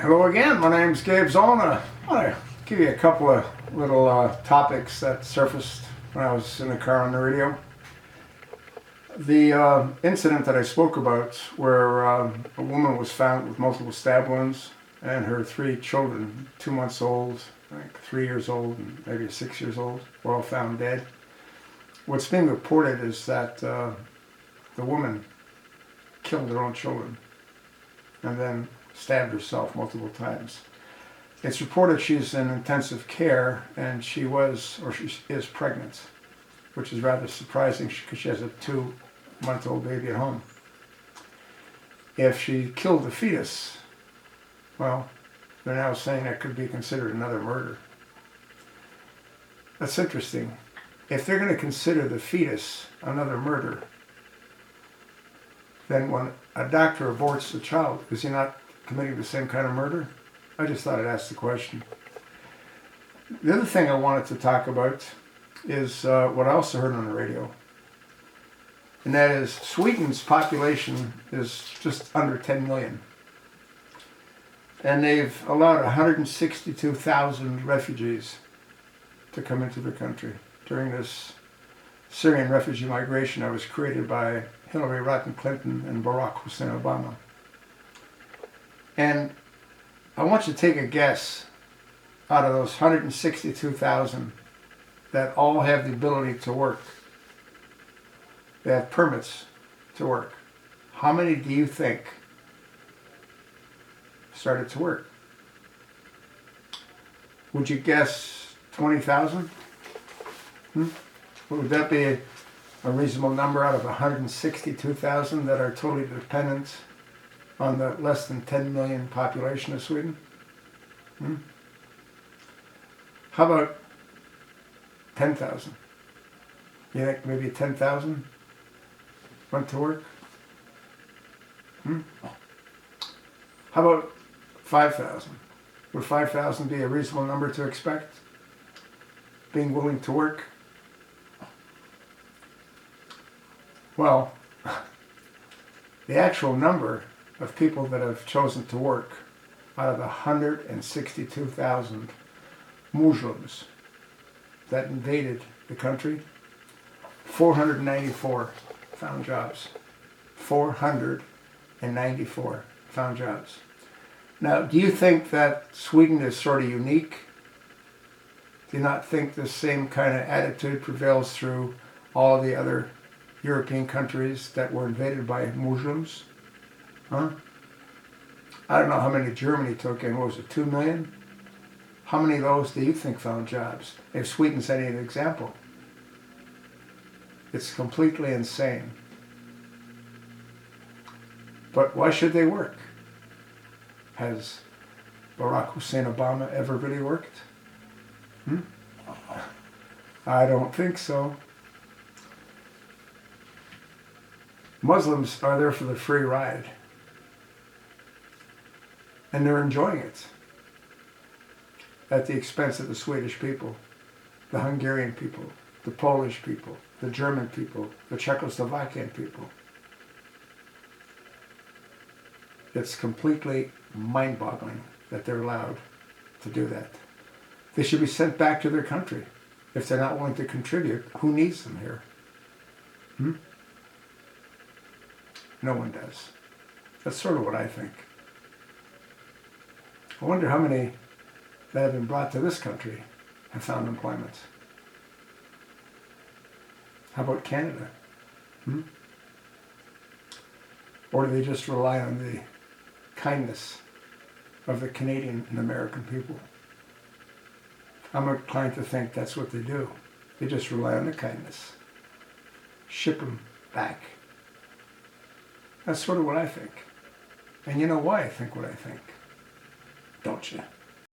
Hello again, my name's Gabe Zolna. I want to give you a couple of little topics that surfaced when I was in the car on the radio. The incident that I spoke about where a woman was found with multiple stab wounds and her 3 children, 2 months old, like 3 years old and maybe 6 years old, were all found dead. What's being reported is that the woman killed her own children and then stabbed herself multiple times. It's reported she's in intensive care and she is pregnant, which is rather surprising because she has a 2-month-old baby at home. If she killed the fetus, well, they're now saying that could be considered another murder. That's interesting. If they're going to consider the fetus another murder, then when a doctor aborts the child, is he not committing the same kind of murder? I just thought I'd ask the question. The other thing I wanted to talk about is what I also heard on the radio, and that is Sweden's population is just under 10 million. And they've allowed 162,000 refugees to come into the country during this Syrian refugee migration that was created by Hillary Clinton and Barack Hussein Obama. And I want you to take a guess out of those 162,000 that all have the ability to work. They have permits to work. How many do you think started to work? Would you guess 20,000? Would that be a reasonable number out of 162,000 that are totally dependent on the less than 10 million population of Sweden? How about 10,000? You think maybe 10,000 went to work? How about 5,000? Would 5,000 be a reasonable number to expect? Being willing to work? Well, the actual number of people that have chosen to work out of the 162,000 Muslims that invaded the country, 494 found jobs. 494 found jobs. Now, do you think that Sweden is sort of unique? Do you not think the same kind of attitude prevails through all the other European countries that were invaded by Muslims? I don't know how many Germany took in. What was it, 2 million? How many of those do you think found jobs? If Sweden's any example. It's completely insane. But why should they work? Has Barack Hussein Obama ever really worked? I don't think so. Muslims are there for the free ride. And they're enjoying it at the expense of the Swedish people, the Hungarian people, the Polish people, the German people, the Czechoslovakian people. It's completely mind-boggling that they're allowed to do that. They should be sent back to their country. If they're not willing to contribute, who needs them here? No one does. That's sort of what I think. I wonder how many that have been brought to this country have found employment. How about Canada? Or do they just rely on the kindness of the Canadian and American people? I'm inclined to think that's what they do. They just rely on the kindness. Ship them back. That's sort of what I think. And you know why I think what I think, don't you?